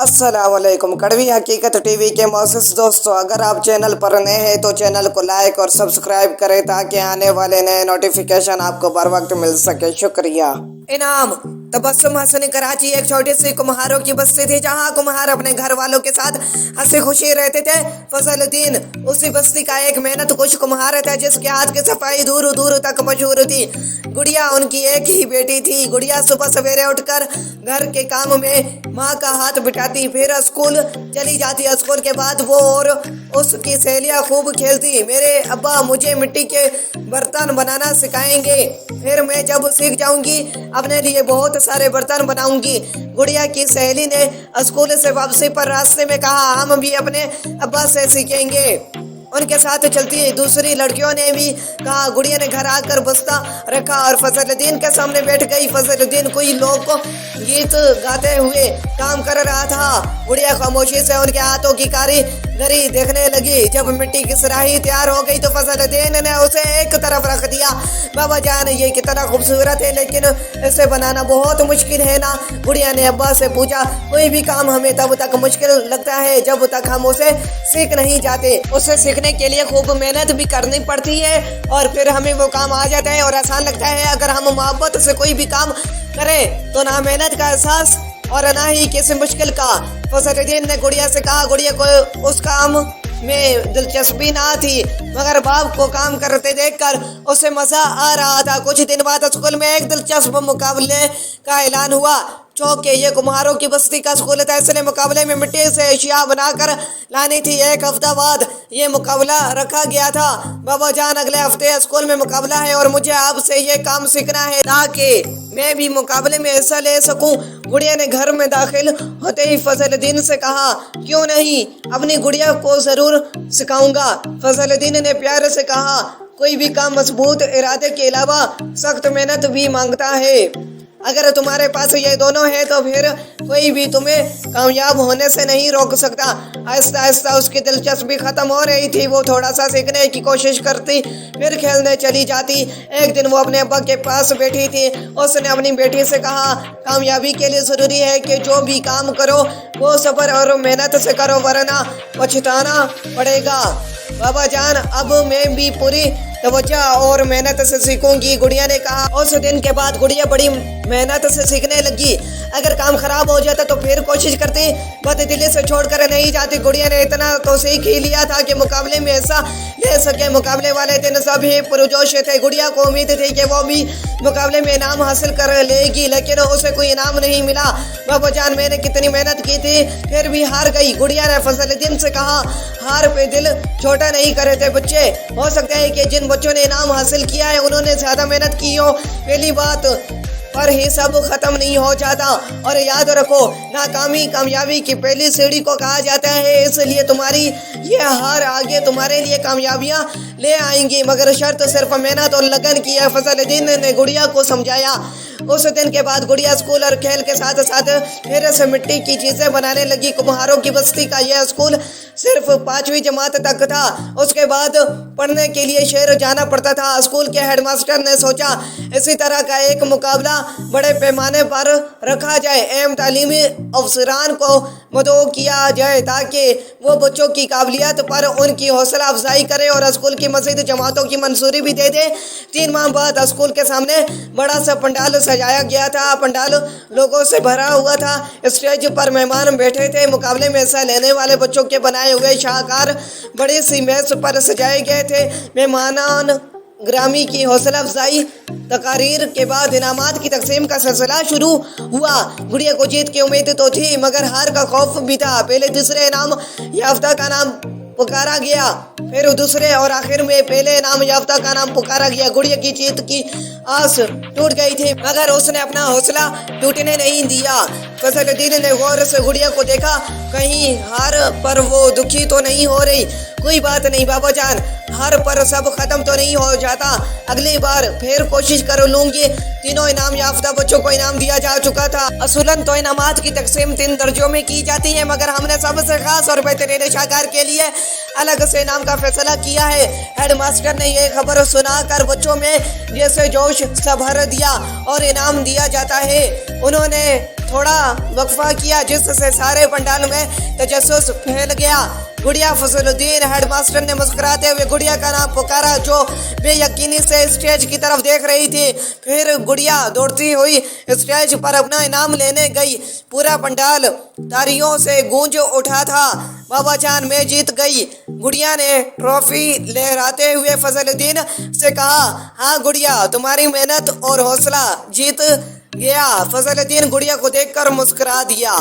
अस्सलाम वालेकुम। कड़वी हकीकत टीवी के मोअज़्ज़िज़ दोस्तों, अगर आप चैनल पर नए हैं तो चैनल को लाइक और सब्सक्राइब करें ताकि आने वाले नए नोटिफिकेशन आपको बर वक्त मिल सके। शुक्रिया। इनाम तबस्सुम हसन कराची एक छोटी सी कुम्हारों की बस्ती थी जहाँ कुम्हार अपने घर वालों के साथ हंसी खुशी रहते थे। फजलुद्दीन उसी बस्ती का एक मेहनत कुछ कुम्हार था जिसके हाथ की सफाई दूर दूर तक मशहूर थी। गुड़िया उनकी एक ही बेटी थी। गुड़िया सुबह सवेरे उठकर घर के काम में माँ का हाथ बिठाती, फिर स्कूल चली जाती। स्कूल के बाद वो और उसकी सहेलियाँ खूब खेलती। मेरे अब्बा मुझे मिट्टी के बर्तन बनाना सिखाएंगे, फिर मैं जब सीख जाऊंगी अपने लिए बहुत सारे बर्तन बनाऊंगी। गुड़िया की सहेली ने स्कूल से वापसी पर रास्ते में कहा, हम भी अपने अब्बा से सीखेंगे। उनके साथ चलती दूसरी लड़कियों ने भी कहा। गुड़िया ने घर आकर बस्ता रखा और फजलुद्दीन के सामने बैठ गई। फजलुद्दीन कोई लोग गीत गाते हुए काम कर रहा था। गुड़िया खामोशी से उनके हाथों की कारीगरी देखने लगी। जब मिट्टी की सुराही तैयार हो गई तो फजलुद्दीन ने उसे एक तरफ रख दिया। बाबा जान, ये कितना खूबसूरत है, लेकिन इसे बनाना बहुत मुश्किल है ना। गुड़िया ने अब्बा से पूछा, कोई भी काम हमें तब तक मुश्किल लगता है जब तक हम उसे सीख नहीं जाते। उसे सीखने के लिए खूब मेहनत भी करनी पड़ती है और फिर हमें वो काम आ जाता है और आसान लगता है। अगर हम मोहब्बत से कोई भी काम करें तो ना मेहनत का एहसास और ना ही किसी मुश्किल का। फजलुद्दीन ने गुड़िया से कहा। गुड़िया को उस काम में दिलचस्पी ना थी, मगर बाप को काम करते देखकर उसे मजा आ रहा था। कुछ दिन बाद स्कूल में एक दिलचस्प मुकाबले का ऐलान हुआ। चौक के ये कुम्हारों की बस्ती का स्कूल था, इसलिए मुकाबले में मिट्टी से अशिया बनाकर लानी थी। एक हफ्ता बाद ये मुकाबला रखा गया था। बाबा जान, अगले हफ्ते स्कूल में मुकाबला है और मुझे आपसे ये काम सीखना है ताकि मैं भी मुकाबले में हिस्सा ले सकूं। गुड़िया ने घर में दाखिल होते ही फजलुद्दीन से कहा, क्यों नहीं, अपनी गुड़िया को जरूर सिखाऊंगा। फजलुद्दीन ने प्यार से कहा, कोई भी काम मजबूत इरादे के अलावा सख्त मेहनत भी मांगता है। अगर तुम्हारे पास ये दोनों है तो फिर कोई भी तुम्हें कामयाब होने से नहीं रोक सकता। आहिस्ता आहिस्ता उसकी दिलचस्पी खत्म हो रही थी। वो थोड़ा सा सीखने की कोशिश करती, फिर खेलने चली जाती। एक दिन वो अपने अब्बा के पास बैठी थी। उसने अपनी बेटी से कहा, कामयाबी के लिए ज़रूरी है कि जो भी काम करो वो सब्र और मेहनत से करो, वरना पछताना पड़ेगा। बाबा जान, अब मैं भी पूरी तवज्जो और मेहनत से सीखूंगी, गुड़िया ने कहा। उस दिन के बाद गुड़िया बड़ी मेहनत से सीखने लगी। अगर काम खराब हो जाता तो फिर कोशिश करती, बददिली से छोड़कर नहीं जाती। गुड़िया ने इतना तो सीख ही लिया था कि मुकाबले में हिस्सा ले सके। मुकाबले वाले दिन सभी पुरजोश थे। गुड़िया को उम्मीद थी कि वो भी मुकाबले में इनाम हासिल कर लेगी, लेकिन उसे कोई इनाम नहीं मिला। बाबा जान, मैंने कितनी मेहनत की थी फिर भी हार गई। गुड़िया ने फजलुद्दीन से कहा, हार पे दिल छोटा नहीं करे थे बच्चे। हो सकता है कि जिन बच्चों ने इनाम हासिल किया है उन्होंने ज्यादा मेहनत की हो। पहली बात पर ही सब खत्म नहीं हो जाता, और याद रखो, नाकामी कामयाबी की पहली सीढ़ी को कहा जाता है। इसलिए तुम्हारी ये हार आगे तुम्हारे लिए कामयाबियां ले आएंगी, मगर शर्त सिर्फ मेहनत और लगन की है। फजलुद्दीन ने गुड़िया को समझाया। उस दिन के बाद गुड़िया स्कूल और खेल के साथ साथ फिर से मिट्टी की चीजें बनाने लगी। कुम्हारों की बस्ती का यह स्कूल सिर्फ 5वीं जमात तक था। उसके बाद पढ़ने के लिए शहर जाना पड़ता था। स्कूल के हेडमास्टर ने सोचा, इसी तरह का एक मुकाबला बड़े पैमाने पर रखा जाए। अहम तालीमी अफसरान को मदऊ किया जाए ताकि वो बच्चों की काबिलियत पर उनकी हौसला अफजाई करे और स्कूल की मजीद जमातों की मंजूरी भी दे दे। 3 माह बाद स्कूल के सामने बड़ा सा पंडाल सजाया गया था। पंडाल लोगों से भरा हुआ था। स्टेज पर मेहमान बैठे थे। मुकाबले में हिस्सा लेने वाले बच्चों के बनाए हुए शाहकार बड़ी सी मेज पर सजाए गए थे। मेहमानान ग्रामी की हौसला अफजाई तकारीर के बाद इनामात की तकसीम का सिलसिला शुरू हुआ। गुड़िया को जीत की उम्मीद तो थी, मगर हार का खौफ भी था। पहले दूसरे इनाम याफ्ता का नाम पुकारा गया, फिर दूसरे और आखिर में पहले इनाम याफ्ता का नाम पुकारा गया। गुड़िया की जीत की आस टूट गई थी, मगर उसने अपना हौसला टूटने नहीं दिया। फजलुद्दीन ने गौर से गुड़िया को देखा, कहीं हार पर वो दुखी तो नहीं हो रही। कोई बात नहीं बाबा जान, हार पर सब खत्म तो नहीं हो जाता, अगली बार फिर कोशिश कर लूंगी। तीनों इनाम याफ्ता बच्चों को इनाम दिया जा चुका था। असुलन तो इनामात की तकसीम 3 दर्जों में की जाती है, मगर हमने सबसे खास और बेहतरीन शाहकार के लिए अलग से इनाम का फैसला किया है। हेडमास्टर ने यह खबर सुनाकर बच्चों में जैसे जोश सा भर दिया और इनाम दिया जाता है। उन्होंने थोड़ा वक्फा किया जिससे सारे पंडाल में तजस्सुस फैल गया। गुड़िया फजलुद्दीन हेडमास्टर ने मुस्कुराते हुए गुड़िया का नाम पुकारा जो बेयकीनी से स्टेज की तरफ देख रही थी। फिर गुड़िया दौड़ती हुई स्टेज पर अपना इनाम लेने गई। पूरा पंडाल तालियों से गूंज उठा था। बाबा जान मैं जीत गई। गुड़िया ने ट्रॉफी लहराते हुए फजलुद्दीन से कहा, हाँ गुड़िया, तुम्हारी मेहनत और हौसला जीत गया। फजलुद्दीन गुड़िया को देखकर मुस्कुरा दिया।